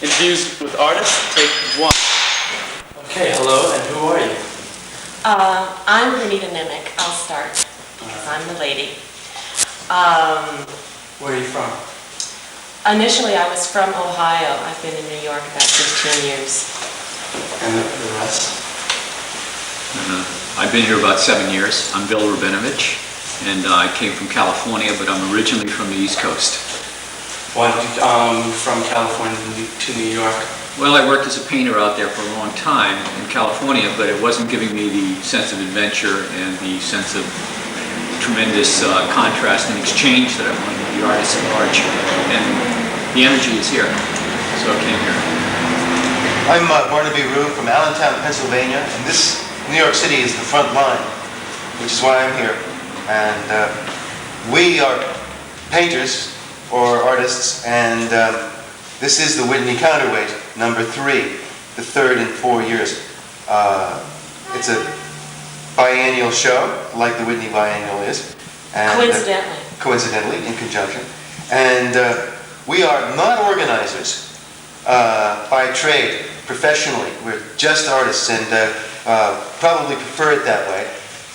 Interviews with artists, take one. Okay, hello, and who are you? I'm Rabinovitch. I'll start, because I'm the lady. Where are you from? Initially, I was from Ohio. I've been in New York about 15 years. And the rest? I've been here about 7 years. I'm Bill Rabinovitch, and I came from California, but I'm originally from the East Coast. Why did you move from California to New York? Well, I worked as a painter out there for a long time in California, but it wasn't giving me the sense of adventure and the sense of tremendous contrast and exchange that I wanted with the artists at large. And the energy is here, so I came here. I'm Barnaby Rue from Allentown, Pennsylvania, and this New York City is the front line, which is why I'm here. And we are painters or artists, and this is the Whitney Counterweight, number 3, the third in 4 years. It's a biennial show, like the Whitney Biennial is. And, coincidentally, in conjunction. And we are not organizers by trade, professionally. We're just artists and probably prefer it that way.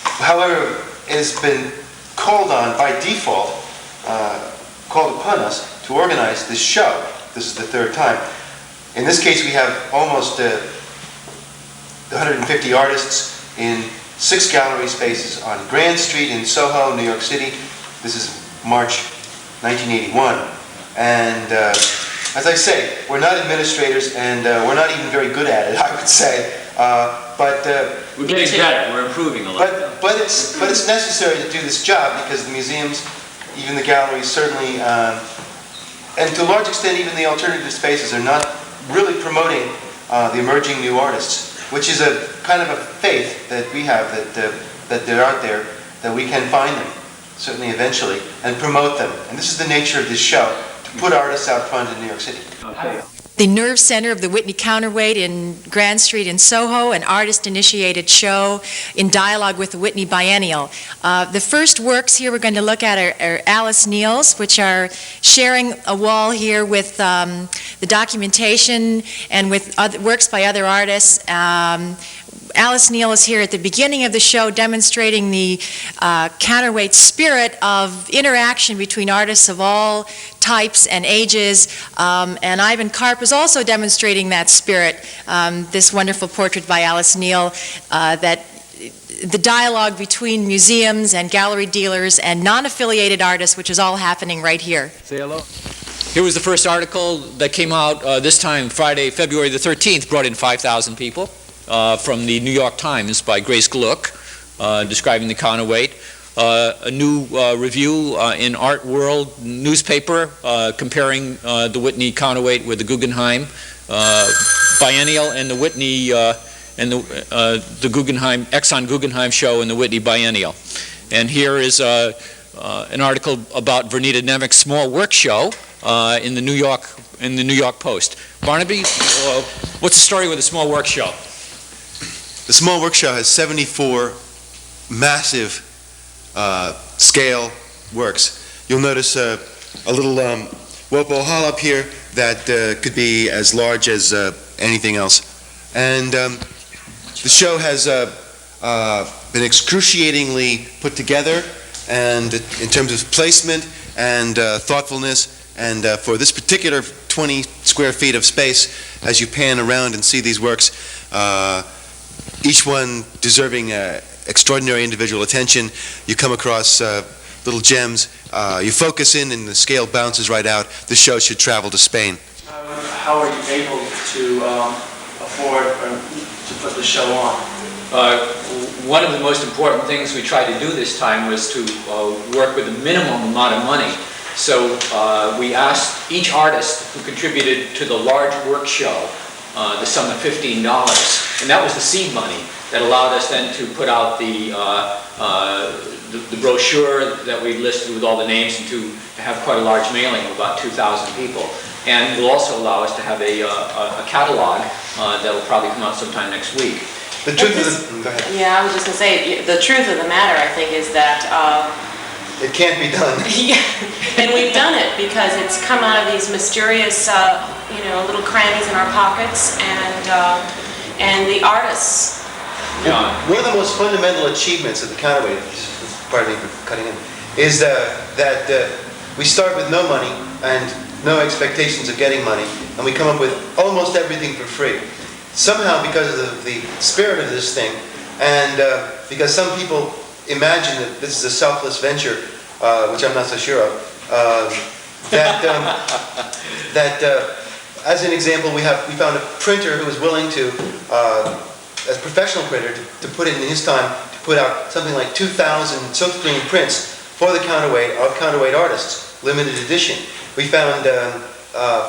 However, it has been called on by default, called upon us to organize this show. This is the third time. In this case, we have almost 150 artists in 6 gallery spaces on Grand Street in SoHo, New York City. This is March 1981. And as I say, we're not administrators, and we're not even very good at it, I would say. But we're getting better. We're improving a lot. But it's necessary to do this job because the museums, even the galleries, certainly, and to a large extent, even the alternative spaces are not really promoting the emerging new artists, which is a kind of a faith that we have that they're out there, that we can find them, certainly eventually, and promote them. And this is the nature of this show, to put artists out front in New York City. Okay. The nerve center of the Whitney Counterweight in Grand Street in SoHo, an artist-initiated show in dialogue with the Whitney Biennial. The first works here we're going to look at are Alice Neal's, which are sharing a wall here with the documentation and with works by other artists. Alice Neal is here at the beginning of the show demonstrating the counterweight spirit of interaction between artists of all types and ages, and Ivan Karp is also demonstrating that spirit, this wonderful portrait by Alice Neal, that the dialogue between museums and gallery dealers and non-affiliated artists, which is all happening right here. Say hello. Here was the first article that came out this time, Friday, February the 13th, brought in 5,000 people. From the New York Times by Grace Gluck, describing the counterweight. A new review in Art World newspaper comparing the Whitney counterweight with the Guggenheim Biennial and the Whitney and the Guggenheim Exxon Guggenheim show and the Whitney Biennial. And here is an article about Vernita Nemec's small work show in the New York Post. Barnaby, what's the story with the small work show? The Small Work Show has 74 massive scale works. You'll notice a little Wopo Hall up here that could be as large as anything else. And the show has been excruciatingly put together, and in terms of placement and thoughtfulness, and for this particular 20 square feet of space, as you pan around and see these works, each one deserving extraordinary individual attention. You come across little gems. You focus in and the scale bounces right out. The show should travel to Spain. How are you able to afford to put the show on? One of the most important things we tried to do this time was to work with a minimum amount of money. So we asked each artist who contributed to the large work show the sum of $15, and that was the seed money that allowed us then to put out the brochure that we listed with all the names, and to have quite a large mailing of about 2,000 people. And will also allow us to have a catalog that will probably come out sometime next week. The truth of the, go ahead. Yeah, I was just going to say, the truth of the matter, I think, is that it can't be done. Yeah, and we've done it because it's come out of these mysterious, little crannies in our pockets, and the artists. John. One of the most fundamental achievements of the counterweight, pardon me for cutting in, is that we start with no money and no expectations of getting money, and we come up with almost everything for free. Somehow, because of the spirit of this thing, and because some people imagine that this is a selfless venture, which I'm not so sure of, as an example, we found a printer who was willing to, as a professional printer, to put in his time, to put out something like 2,000 silkscreen prints for the counterweight artists, limited edition. We found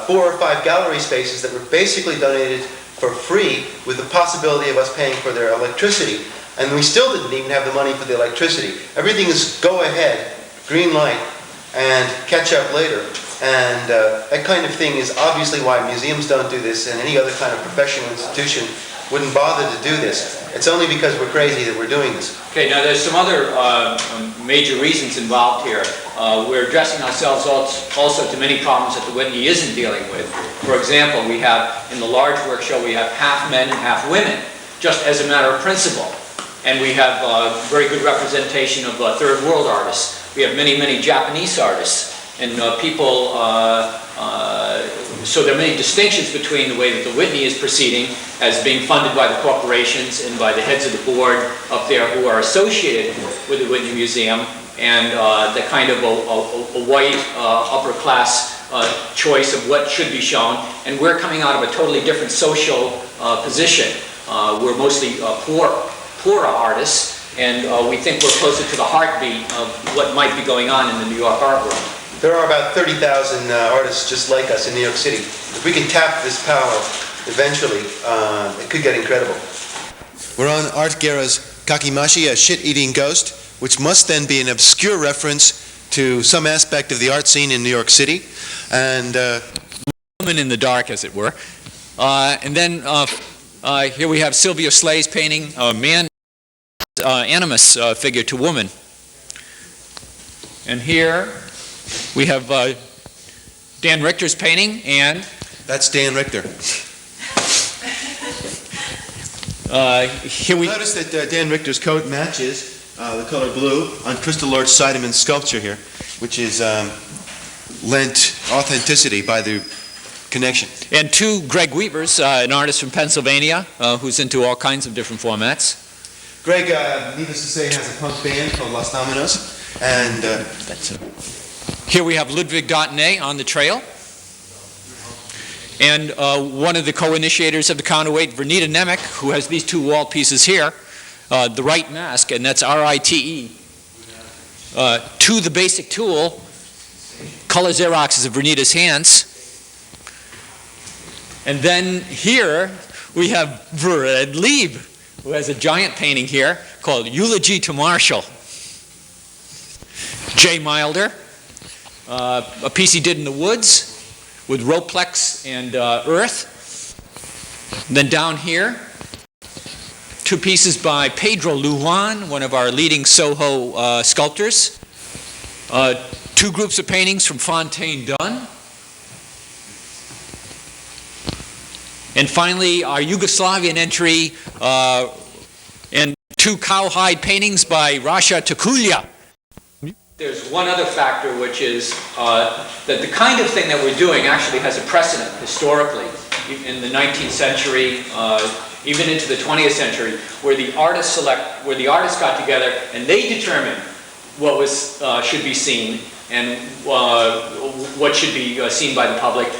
4 or 5 gallery spaces that were basically donated for free, with the possibility of us paying for their electricity. And we still didn't even have the money for the electricity. Everything is go ahead, green light, and catch up later. And that kind of thing is obviously why museums don't do this, and any other kind of professional institution wouldn't bother to do this. It's only because we're crazy that we're doing this. Okay, now there's some other major reasons involved here. We're addressing ourselves also to many problems that the Whitney isn't dealing with. For example, we have, in the large work show, we have half men and half women, just as a matter of principle. And we have very good representation of third world artists. We have many, many Japanese artists. And so there are many distinctions between the way that the Whitney is proceeding as being funded by the corporations and by the heads of the board up there who are associated with the Whitney Museum, and the kind of a white upper class choice of what should be shown. And we're coming out of a totally different social position. We're mostly poorer artists, and we think we're closer to the heartbeat of what might be going on in the New York art world. There are about 30,000 artists just like us in New York City. If we can tap this power, eventually, it could get incredible. We're on Art Guerra's Kakimashi, a shit-eating ghost, which must then be an obscure reference to some aspect of the art scene in New York City. And Woman in the dark, as it were. And then here we have Sylvia Slay's painting, a man, animus figure to woman. And here we have Dan Richter's painting, and that's Dan Richter. here we notice that Dan Richter's coat matches the color blue on Crystal Lord Seideman's sculpture here, which is lent authenticity by the connection. And 2 Greg Weavers, an artist from Pennsylvania, who's into all kinds of different formats. Greg, needless to say, has a punk band called Los Dominos, and here we have Ludwig Dautner on the trail, and one of the co-initiators of the counterweight, Vernita Nemec, who has these 2 wall pieces here, the right mask, and that's R-I-T-E, to the basic tool, color Xeroxes of Vernita's hands. And then here we have Fred Lieb, who has a giant painting here called Eulogy to Marshall. Jay Milder, a piece he did in the woods with Roplex and earth. And then down here, 2 pieces by Pedro Lujan, one of our leading SoHo sculptors. 2 groups of paintings from Fontaine Dunn. And finally, our Yugoslavian entry and 2 cowhide paintings by Rasha Takulja. There's one other factor, which is that the kind of thing that we're doing actually has a precedent historically in the 19th century, even into the 20th century, where the artists got together and they determined what was should be seen and what should be seen by the public.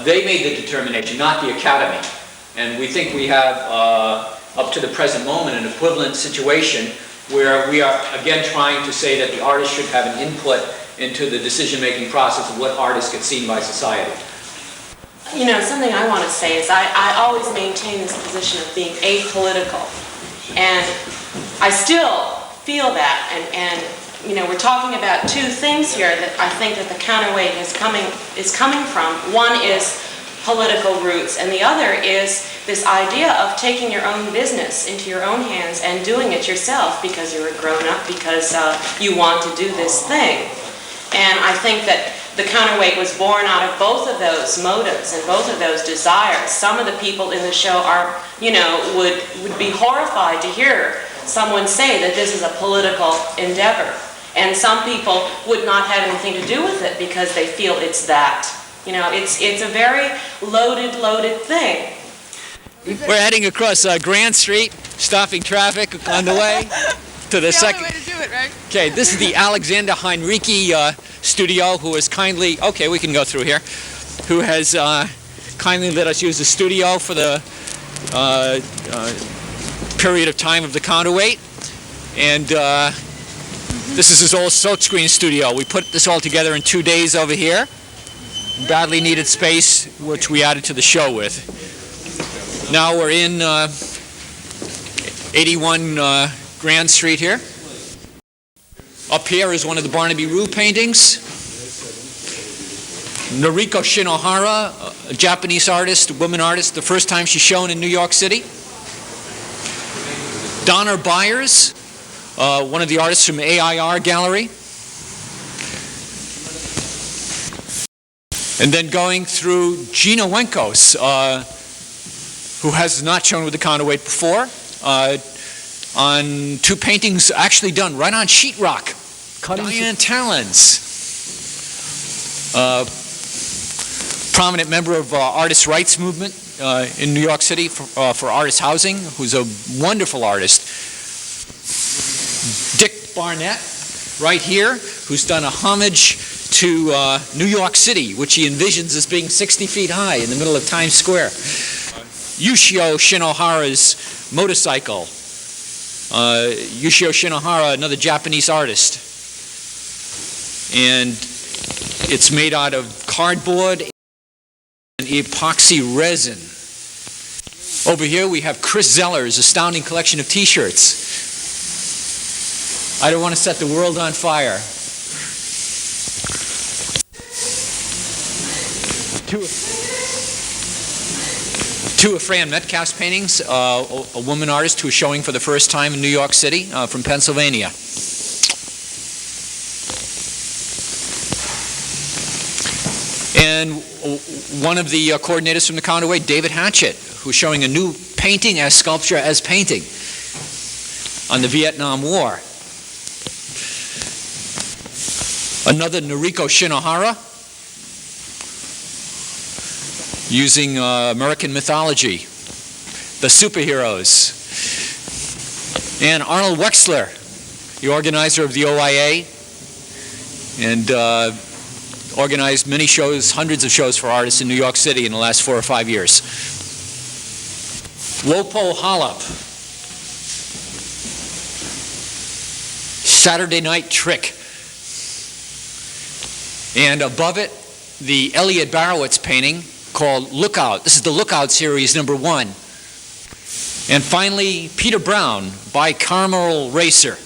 They made the determination, not the Academy. And we think we have, up to the present moment, an equivalent situation where we are, again, trying to say that the artist should have an input into the decision-making process of what artists get seen by society. You know, something I want to say is I always maintain this position of being apolitical. And I still feel that. And you know, we're talking about 2 things here that I think that the counterweight is coming from. One is political roots, and the other is this idea of taking your own business into your own hands and doing it yourself because you're a grown-up, because you want to do this thing. And I think that the counterweight was born out of both of those motives and both of those desires. Some of the people in the show are, would be horrified to hear someone say that this is a political endeavor. And some people would not have anything to do with it because they feel it's that. It's a very loaded thing. We're heading across Grand Street, stopping traffic on the way to the second. Way to do it, right? Okay, this is the Alexander Heinrici studio, who has kindly, okay, we can go through here, who has kindly let us use the studio for the period of time of the counterweight. And this is his old silkscreen studio. We put this all together in 2 days over here. Badly needed space, which we added to the show with. Now we're in 81 Grand Street here. Up here is one of the Barnaby Rue paintings. Noriko Shinohara, a Japanese artist, a woman artist, the first time she's shown in New York City. Donna Byers, one of the artists from AIR Gallery. And then going through Gina Wenkos, who has not shown with the counterweight before, on 2 paintings actually done right on sheetrock. Diane Talens, prominent member of artists' rights movement in New York City for artist housing, who's a wonderful artist. Dick Barnett, right here, who's done a homage to New York City, which he envisions as being 60 feet high in the middle of Times Square. Yushio Shinohara's motorcycle. Yushio Shinohara, another Japanese artist. And it's made out of cardboard and epoxy resin. Over here we have Chris Zeller's astounding collection of t-shirts. I don't want to set the world on fire. Two of Fran Metcalf's paintings, a woman artist who is showing for the first time in New York City from Pennsylvania. And one of the coordinators from the counterweight, David Hatchett, who's showing a new painting as sculpture as painting on the Vietnam War. Another Noriko Shinohara, using American mythology, the superheroes. And Arnold Wexler, the organizer of the OIA, and organized many shows, hundreds of shows for artists in New York City in the last 4 or 5 years. Wopo Hollop, Saturday Night Trick. And above it, the Elliot Barowitz painting called Lookout. This is the Lookout series #1. And finally, Peter Brown, Bicameral Racer.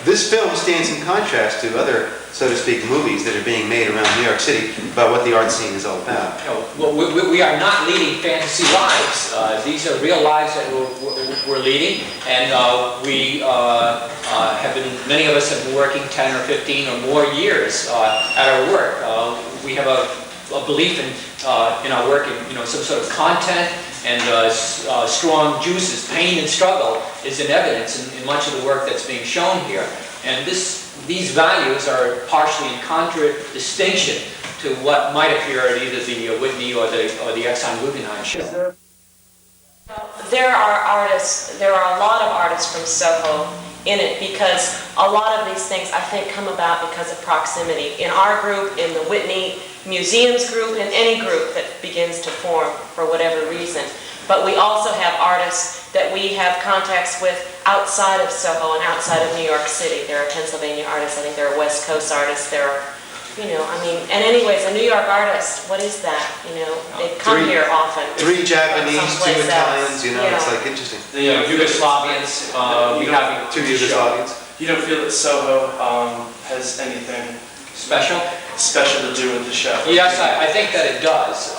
This film stands in contrast to other, so to speak, movies that are being made around New York City about what the art scene is all about. Well, we are not leading fantasy lives. These are real lives that we're leading, and we have been, many of us have been working 10 or 15 or more years at our work. We have a belief in our work in some sort of content, and strong juices, pain and struggle is in evidence in much of the work that's being shown here. And these values are partially in contradistinction to what might appear at either the Whitney or the Exxon Guggenheim show. There are a lot of artists from SoHo in it, because a lot of these things I think come about because of proximity. In our group, in the Whitney Museums group, in any group that begins to form for whatever reason. But we also have artists that we have contacts with outside of SoHo and outside of New York City. There are Pennsylvania artists, I think there are West Coast artists, there are, and anyways, a New York artist, what is that? They come here often. 3 Japanese, 2 Someplace Italians, else. it's like interesting. The Yugoslavians, we have 2 Yugoslavians. You don't feel that SoHo has anything Special? special to do with the show? Yes, I think that it does.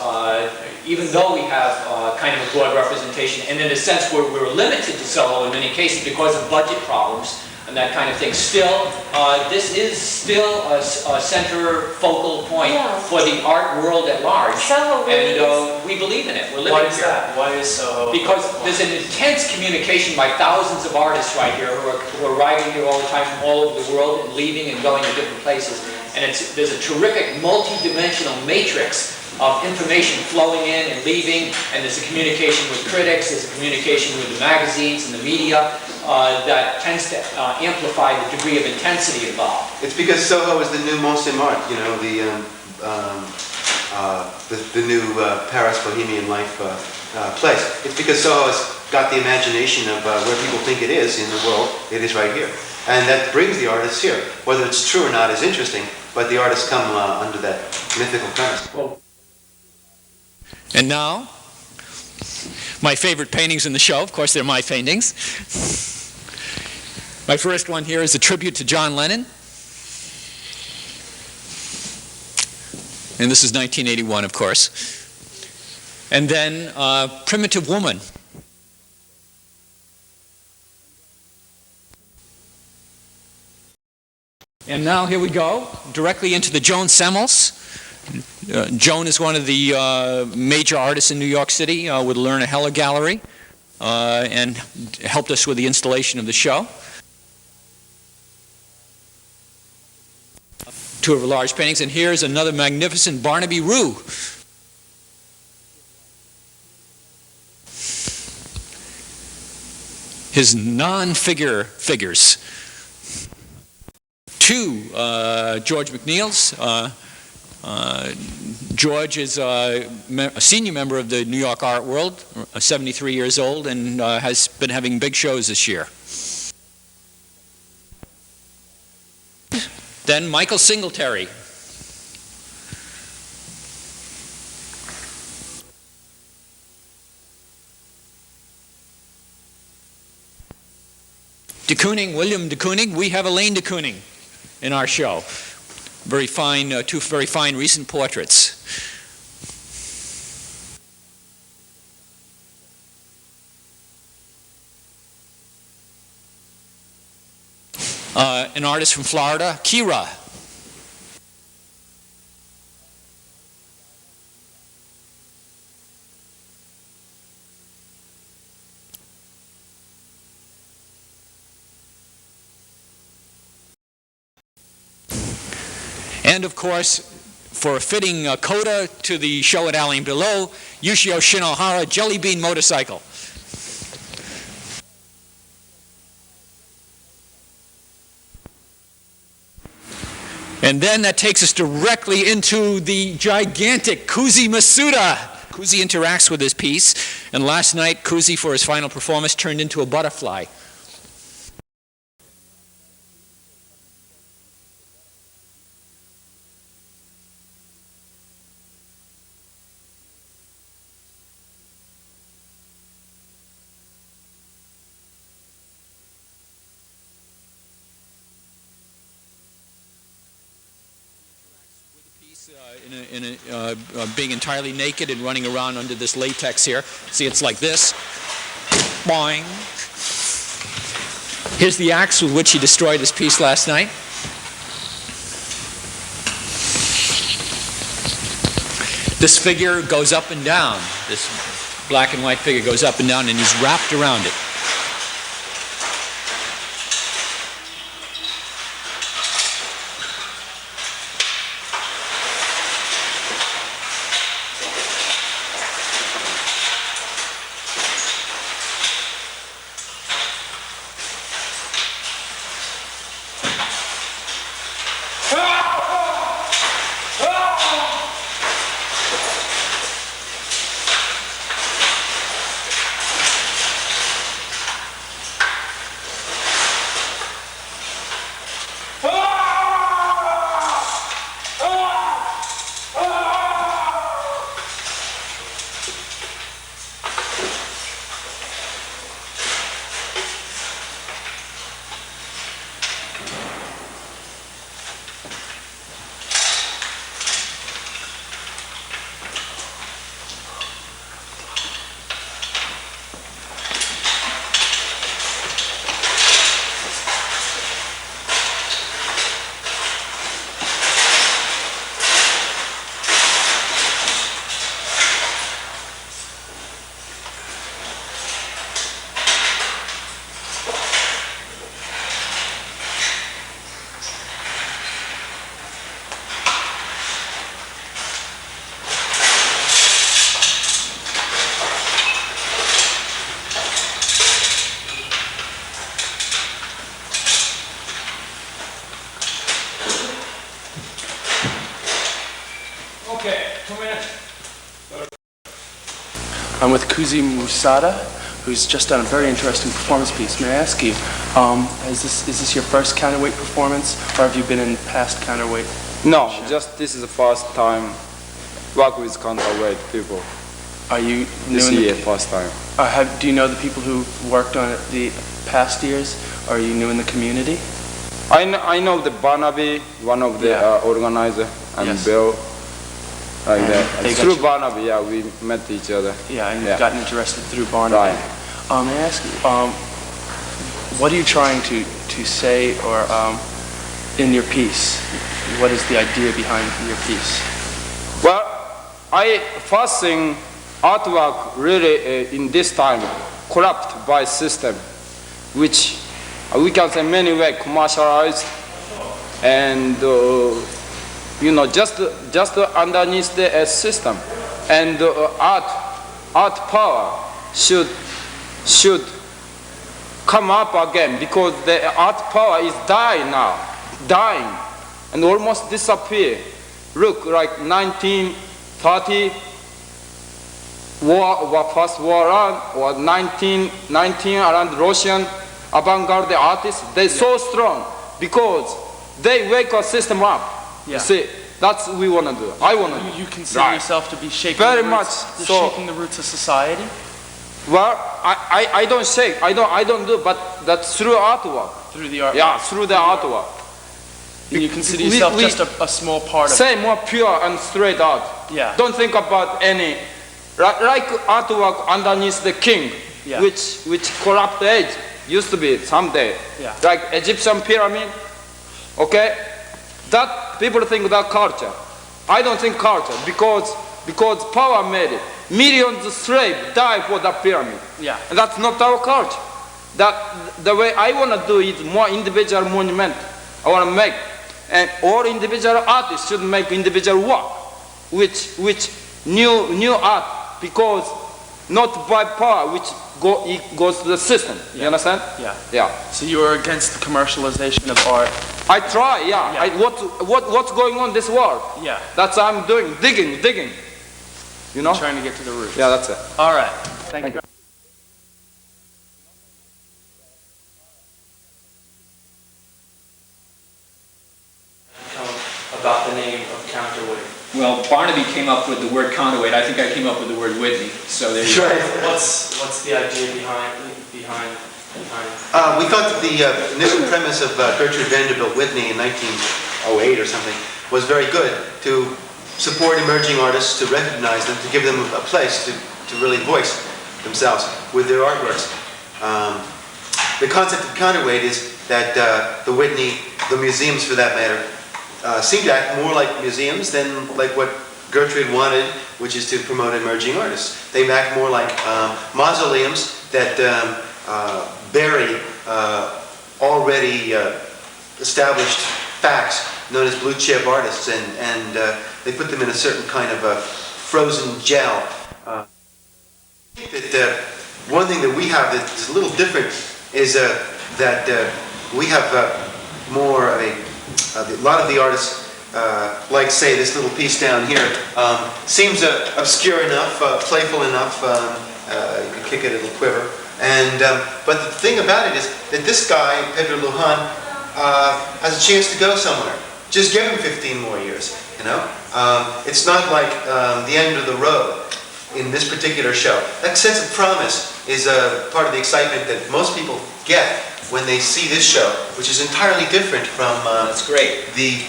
Even though we have kind of a broad representation, and in a sense we're limited to SoHo in many cases because of budget problems and that kind of thing, still, this is still a center focal point Yeah. for the art world at large. SoHo really And we believe in it. We're living Why is here. that? Why is SoHo? Because there's an intense communication by thousands of artists right here who are arriving here all the time from all over the world and leaving and going to different places. And there's a terrific multi-dimensional matrix of information flowing in and leaving, and there's a communication with critics, there's a communication with the magazines and the media that tends to amplify the degree of intensity involved. It's because SoHo is the new Montsant Art, you know, the new Paris Bohemian life place. It's because SoHo has got the imagination of where people think it is in the world. It is right here. And that brings the artists here. Whether it's true or not is interesting, but the artists come under that mythical premise. And now, my favorite paintings in the show. Of course, they're my paintings. My first one here is a tribute to John Lennon. And this is 1981, of course. And then Primitive Woman. And now here we go, directly into the Joan Semmels. Joan is one of the major artists in New York City with Lerner Heller Gallery and helped us with the installation of the show. Two of her large paintings, and here's another magnificent Barnaby Rue. His non-figure figures. Two George McNeil's. George is a senior member of the New York art world, 73 years old, and has been having big shows this year. Then Michael Singletary. de Kooning, William de Kooning. We have Elaine de Kooning in our show. Very fine, two very fine recent portraits. An artist from Florida, Kira. And of course, for a fitting coda to the show at Alain Below, Yushio Shinohara, Jelly Bean Motorcycle. And then that takes us directly into the gigantic Kuzi Masuda. Kuzi interacts with his piece, and last night Kuzi, for his final performance, turned into a butterfly. Being entirely naked and running around under this latex here. See, it's like this. Boing. Here's the axe with which he destroyed his piece last night. This figure goes up and down. This black and white figure goes up and down, and he's wrapped around it. Okay, 2 minutes. I'm with Kuzi Musada, who's just done a very interesting performance piece. May I ask you, is this your first counterweight performance, or have you been in past counterweight? No, just this is the first time work with counterweight people. Are you new This in year, the, first time. do you know the people who worked on it the past years? Or are you new in the community? I know the Barnaby, one of the Yeah. organizer, and Yes. Bill. Like And that. they got Through you- Barnaby, yeah, we met each other. Yeah, and Yeah. you've gotten interested through Barnaby. Right. May I ask you, what are you trying to say or in your piece? What is the idea behind your piece? Well, first thing, artwork really in this time corrupt by system, which we can say many ways commercialized, and just underneath the system, and art power should come up again, because the art power is dying, and almost disappear. Look, like 1930 First War or 1919 around Russian avant-garde artists, they're so strong because they wake our system up. Yeah. You see, that's what we want to do. I want to do. You consider Right. yourself to be shaking Very the much roots, so. shaking the roots of society? Well, I don't shake, I don't do, but that's through artwork. Through the art? Yeah, through the artwork. And you consider We- yourself we- just a small part of Say more pure and straight art. Yeah. Don't think about any, like artwork underneath the king, Yeah. which corrupt age used to be someday. Yeah. Like Egyptian pyramid, okay? That people think that culture. I don't think culture because power made it. Millions of slaves died for that pyramid. Yeah. And that's not our culture. That the way I want to do is more individual monument. I want to make, and all individual artists should make individual work, which new art, because not by power, which it goes to the system. You Yeah. understand? Yeah. Yeah. So you are against the commercialization of art? I try. Yeah. Yeah. What's going on in this world? Yeah. That's what I'm doing. Digging. You know? Trying to get to the roots? Yeah, that's it. All right. Thank you. About the name of counterweight. Well, Barnaby came up with the word counterweight. I think I came up with the word Whitney. So there you go. What's the idea behind? We thought that the initial premise of Gertrude Vanderbilt Whitney in 1908 or something was very good, to support emerging artists, to recognize them, to give them a place to really voice themselves with their artworks. The concept of counterweight is that the Whitney, the museums for that matter, seem to act more like museums than like what Gertrude wanted, which is to promote emerging artists. They act more like mausoleums that bury already established facts known as blue chip artists, and they put them in a certain kind of a frozen gel. I think that one thing that we have that's a little different is that we have more of a lot of the artists, like say this little piece down here, seems obscure enough, playful enough, you can kick it, it'll quiver. And but the thing about it is that this guy, Pedro Lujan, has a chance to go somewhere. Just give him 15 more years, you know? It's not like the end of the road in this particular show. That sense of promise is part of the excitement that most people get when they see this show, which is entirely different from That's great. the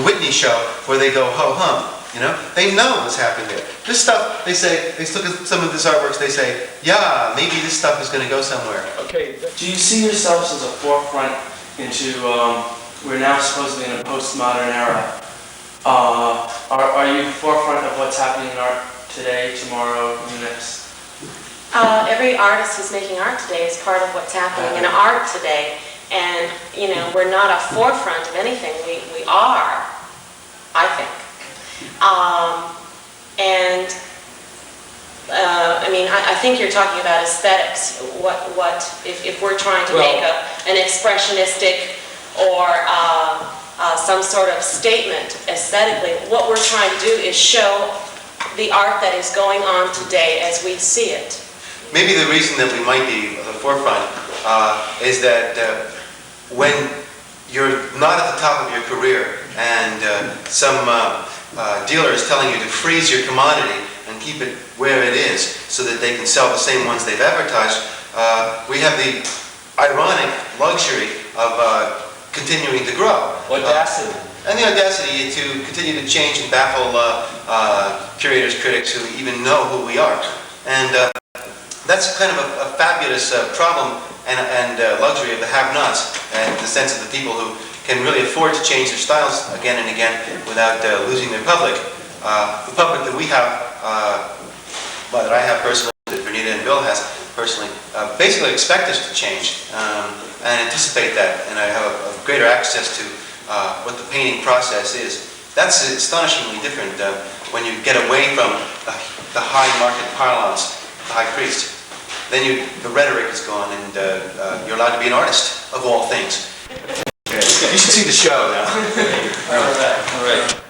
Whitney show, where they go ho-hum, you know? They know what's happened there. This stuff, they say, they look at some of these artworks, they say, yeah, maybe this stuff is going to go somewhere. Okay. Do you see yourselves as a forefront into, we're now supposedly in a postmodern era. Are you forefront of what's happening in art today, tomorrow, next? Every artist who's making art today is part of what's happening in art today. And, you know, we're not a forefront of anything. We are, I think. I mean, I think you're talking about aesthetics. If we're trying to make an expressionistic or some sort of statement aesthetically. What we're trying to do is show the art that is going on today as we see it. Maybe the reason that we might be at the forefront is that when you're not at the top of your career and some dealer is telling you to freeze your commodity and keep it where it is so that they can sell the same ones they've advertised, we have the ironic luxury of continuing to grow. Audacity. And the audacity to continue to change and baffle curators, critics who even know who we are. And that's kind of a fabulous problem and luxury of the have-nots, and the sense of the people who can really afford to change their styles again and again without losing their public. The public that we have, well, that I have personally, that Bernita and Bill has personally, basically expect us to change and anticipate that, and I have a greater access to what the painting process is. That's astonishingly different when you get away from the high market parlance, the high priest. Then the rhetoric is gone, and you're allowed to be an artist of all things. Okay. You should see the show now. All right.